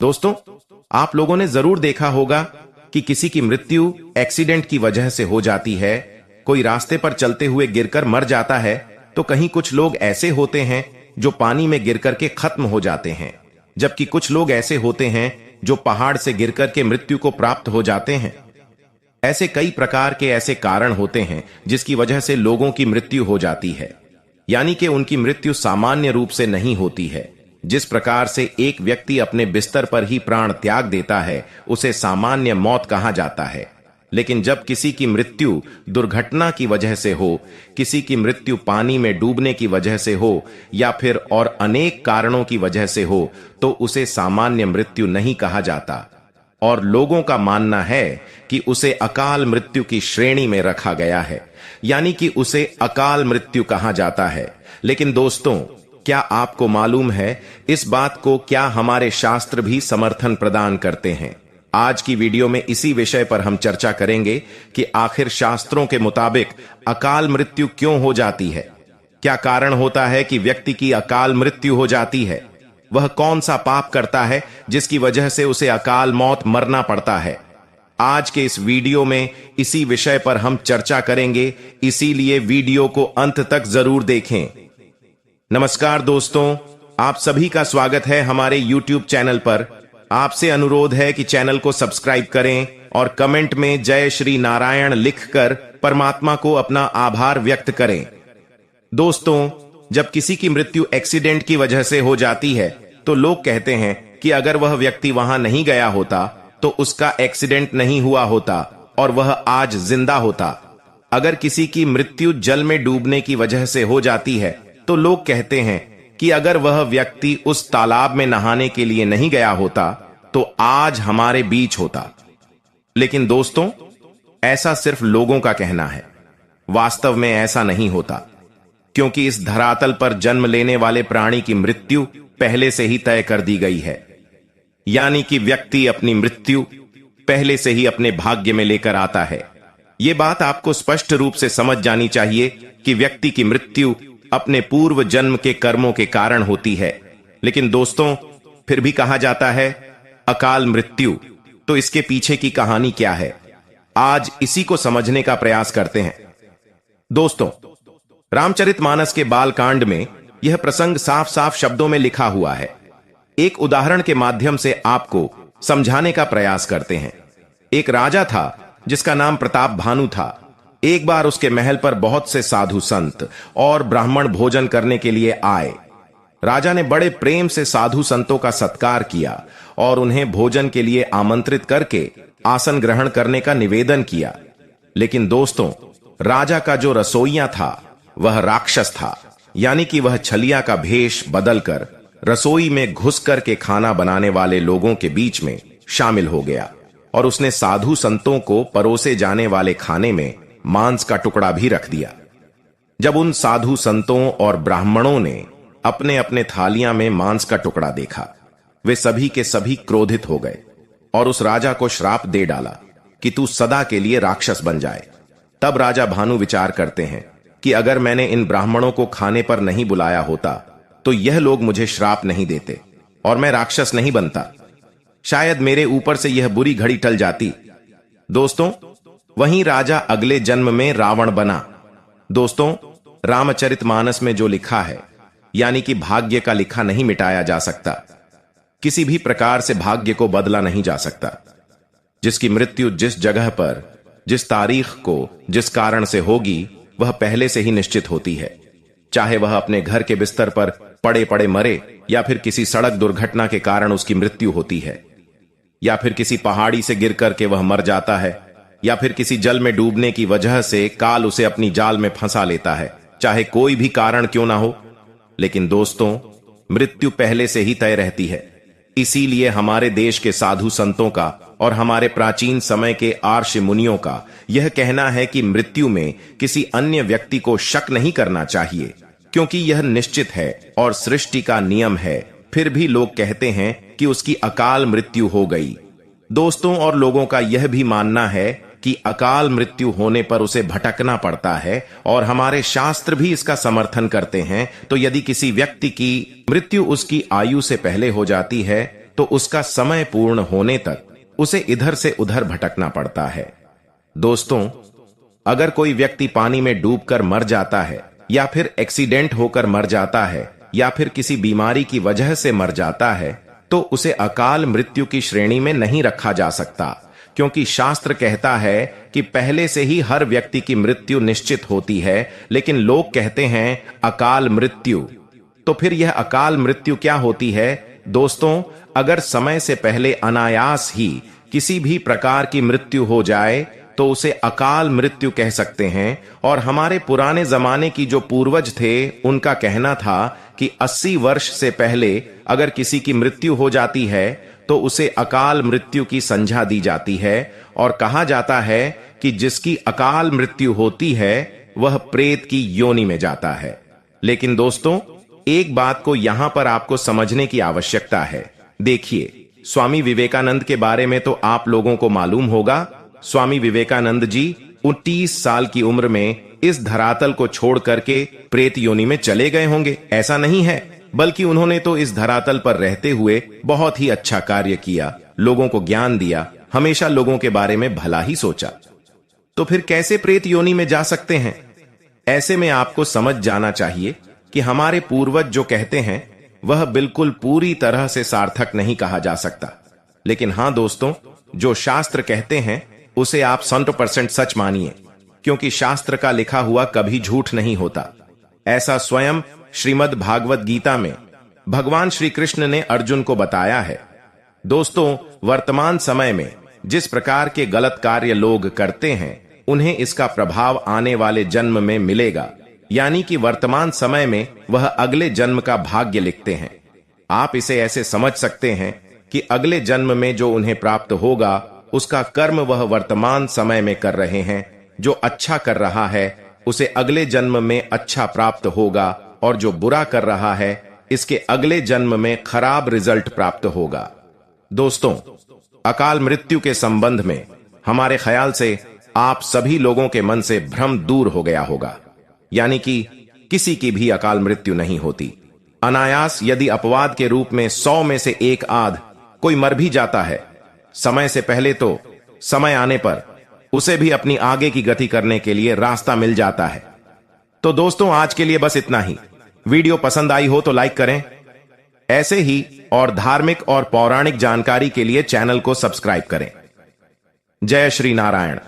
दोस्तों, आप लोगों ने जरूर देखा होगा कि किसी की मृत्यु एक्सीडेंट की वजह से हो जाती है। कोई रास्ते पर चलते हुए गिरकर मर जाता है, तो कहीं कुछ लोग ऐसे होते हैं जो पानी में गिरकर के खत्म हो जाते हैं, जबकि कुछ लोग ऐसे होते हैं जो पहाड़ से गिरकर के मृत्यु को प्राप्त हो जाते हैं। ऐसे कई प्रकार के ऐसे कारण होते हैं जिसकी वजह से लोगों की मृत्यु हो जाती है, यानी कि उनकी मृत्यु सामान्य रूप से नहीं होती है। जिस प्रकार से एक व्यक्ति अपने बिस्तर पर ही प्राण त्याग देता है, उसे सामान्य मौत कहा जाता है। लेकिन जब किसी की मृत्यु दुर्घटना की वजह से हो, किसी की मृत्यु पानी में डूबने की वजह से हो, या फिर और अनेक कारणों की वजह से हो, तो उसे सामान्य मृत्यु नहीं कहा जाता, और लोगों का मानना है कि उसे अकाल मृत्यु की श्रेणी में रखा गया है, यानी कि उसे अकाल मृत्यु कहा जाता है। लेकिन दोस्तों, क्या आपको मालूम है इस बात को? क्या हमारे शास्त्र भी समर्थन प्रदान करते हैं? आज की वीडियो में इसी विषय पर हम चर्चा करेंगे कि आखिर शास्त्रों के मुताबिक अकाल मृत्यु क्यों हो जाती है। क्या कारण होता है कि व्यक्ति की अकाल मृत्यु हो जाती है? वह कौन सा पाप करता है जिसकी वजह से उसे अकाल मौत मरना पड़ता है? आज के इस वीडियो में इसी विषय पर हम चर्चा करेंगे, इसीलिए वीडियो को अंत तक जरूर देखें। नमस्कार दोस्तों, आप सभी का स्वागत है हमारे YouTube चैनल पर। आपसे अनुरोध है कि चैनल को सब्सक्राइब करें और कमेंट में जय श्री नारायण लिखकर परमात्मा को अपना आभार व्यक्त करें। दोस्तों, जब किसी की मृत्यु एक्सीडेंट की वजह से हो जाती है, तो लोग कहते हैं कि अगर वह व्यक्ति वहां नहीं गया होता तो उसका एक्सीडेंट नहीं हुआ होता और वह आज जिंदा होता। अगर किसी की मृत्यु जल में डूबने की वजह से हो जाती है, तो लोग कहते हैं कि अगर वह व्यक्ति उस तालाब में नहाने के लिए नहीं गया होता तो आज हमारे बीच होता। लेकिन दोस्तों, ऐसा सिर्फ लोगों का कहना है। वास्तव में ऐसा नहीं होता, क्योंकि इस धरातल पर जन्म लेने वाले प्राणी की मृत्यु पहले से ही तय कर दी गई है, यानी कि व्यक्ति अपनी मृत्यु पहले से ही अपने भाग्य में लेकर आता है। यह बात आपको स्पष्ट रूप से समझ जानी चाहिए कि व्यक्ति की मृत्यु अपने पूर्व जन्म के कर्मों के कारण होती है। लेकिन दोस्तों, फिर भी कहा जाता है अकाल मृत्यु, तो इसके पीछे की कहानी क्या है? आज इसी को समझने का प्रयास करते हैं। दोस्तों, रामचरितमानस के बालकांड में यह प्रसंग साफ साफ शब्दों में लिखा हुआ है। एक उदाहरण के माध्यम से आपको समझाने का प्रयास करते हैं। एक राजा था जिसका नाम प्रताप भानु था। एक बार उसके महल पर बहुत से साधु संत और ब्राह्मण भोजन करने के लिए आए। राजा ने बड़े प्रेम से साधु संतों का सत्कार किया और उन्हें भोजन के लिए आमंत्रित करके आसन ग्रहण करने का निवेदन किया। लेकिन दोस्तों, राजा का जो रसोइया था वह राक्षस था, यानी कि वह छलिया का भेष बदलकर रसोई में घुस करके खाना बनाने वाले लोगों के बीच में शामिल हो गया और उसने साधु संतों को परोसे जाने वाले खाने में मांस का टुकड़ा भी रख दिया। जब उन साधु संतों और ब्राह्मणों ने अपने अपने थालियां में मांस का टुकड़ा देखा, वे सभी के सभी क्रोधित हो गए और उस राजा को श्राप दे डाला कि तू सदा के लिए राक्षस बन जाए। तब राजा भानु विचार करते हैं कि अगर मैंने इन ब्राह्मणों को खाने पर नहीं बुलाया होता तो यह लोग मुझे श्राप नहीं देते और मैं राक्षस नहीं बनता। शायद मेरे ऊपर से यह बुरी घड़ी टल जाती। दोस्तों, वहीं राजा अगले जन्म में रावण बना। दोस्तों, रामचरितमानस में जो लिखा है, यानी कि भाग्य का लिखा नहीं मिटाया जा सकता, किसी भी प्रकार से भाग्य को बदला नहीं जा सकता। जिसकी मृत्यु जिस जगह पर, जिस तारीख को, जिस कारण से होगी, वह पहले से ही निश्चित होती है। चाहे वह अपने घर के बिस्तर पर पड़े पड़े मरे, या फिर किसी सड़क दुर्घटना के कारण उसकी मृत्यु होती है, या फिर किसी पहाड़ी से गिर करके वह मर जाता है, या फिर किसी जल में डूबने की वजह से काल उसे अपनी जाल में फंसा लेता है। चाहे कोई भी कारण क्यों ना हो, लेकिन दोस्तों, मृत्यु पहले से ही तय रहती है। इसीलिए हमारे देश के साधु संतों का और हमारे प्राचीन समय के आर्ष मुनियों का यह कहना है कि मृत्यु में किसी अन्य व्यक्ति को शक नहीं करना चाहिए, क्योंकि यह निश्चित है और सृष्टि का नियम है। फिर भी लोग कहते हैं कि उसकी अकाल मृत्यु हो गई। दोस्तों, और लोगों का यह भी मानना है कि अकाल मृत्यु होने पर उसे भटकना पड़ता है, और हमारे शास्त्र भी इसका समर्थन करते हैं। तो यदि किसी व्यक्ति की मृत्यु उसकी आयु से पहले हो जाती है, तो उसका समय पूर्ण होने तक उसे इधर से उधर भटकना पड़ता है। दोस्तों, अगर कोई व्यक्ति पानी में डूबकर मर जाता है या फिर एक्सीडेंट होकर मर जाता है या फिर किसी बीमारी की वजह से मर जाता है तो उसे अकाल मृत्यु की श्रेणी में नहीं रखा जा सकता, क्योंकि शास्त्र कहता है कि पहले से ही हर व्यक्ति की मृत्यु निश्चित होती है, लेकिन लोग कहते हैं अकाल मृत्यु। तो फिर यह अकाल मृत्यु क्या होती है? दोस्तों, अगर समय से पहले अनायास ही किसी भी प्रकार की मृत्यु हो जाए तो उसे अकाल मृत्यु कह सकते हैं। और हमारे पुराने जमाने की जो पूर्वज थे उनका कहना था कि 80 वर्ष से पहले अगर किसी की मृत्यु हो जाती है तो उसे अकाल मृत्यु की संज्ञा दी जाती है और कहा जाता है कि जिसकी अकाल मृत्यु होती है वह प्रेत की योनि में जाता है। लेकिन दोस्तों, एक बात को यहां पर आपको समझने की आवश्यकता है। देखिए, स्वामी विवेकानंद के बारे में तो आप लोगों को मालूम होगा। स्वामी विवेकानंद जी 29 साल की उम्र में इस धरातल को छोड़ करके प्रेत योनि में चले गए होंगे, ऐसा नहीं है, बल्कि उन्होंने तो इस धरातल पर रहते हुए बहुत ही अच्छा कार्य किया, लोगों को ज्ञान दिया, हमेशा लोगों के बारे में भला ही सोचा। तो फिर कैसे प्रेत योनि में जा सकते हैं? ऐसे में आपको समझ जाना चाहिए कि हमारे पूर्वज जो कहते हैं वह बिल्कुल पूरी तरह से सार्थक नहीं कहा जा सकता। लेकिन हां दोस्तों, जो शास्त्र कहते हैं उसे आप 100% सच मानिए, क्योंकि शास्त्र का लिखा हुआ कभी झूठ नहीं होता। ऐसा स्वयं श्रीमद् भागवत गीता में भगवान श्री कृष्ण ने अर्जुन को बताया है। दोस्तों, वर्तमान समय में जिस प्रकार के गलत कार्य लोग करते हैं उन्हें इसका प्रभाव आने वाले जन्म में मिलेगा, यानी कि वर्तमान समय में वह अगले जन्म का भाग्य लिखते हैं। आप इसे ऐसे समझ सकते हैं कि अगले जन्म में जो उन्हें प्राप्त होगा उसका कर्म वह वर्तमान समय में कर रहे हैं। जो अच्छा कर रहा है उसे अगले जन्म में अच्छा प्राप्त होगा और जो बुरा कर रहा है इसके अगले जन्म में खराब रिजल्ट प्राप्त होगा। दोस्तों, अकाल मृत्यु के संबंध में हमारे ख्याल से आप सभी लोगों के मन से भ्रम दूर हो गया होगा, यानी कि किसी की भी अकाल मृत्यु नहीं होती। अनायास यदि अपवाद के रूप में 100 में से एक आध कोई मर भी जाता है समय से पहले, तो समय आने पर उसे भी अपनी आगे की गति करने के लिए रास्ता मिल जाता है। तो दोस्तों, आज के लिए बस इतना ही। वीडियो पसंद आई हो तो लाइक करें। ऐसे ही और धार्मिक और पौराणिक जानकारी के लिए चैनल को सब्सक्राइब करें। जय श्री नारायण।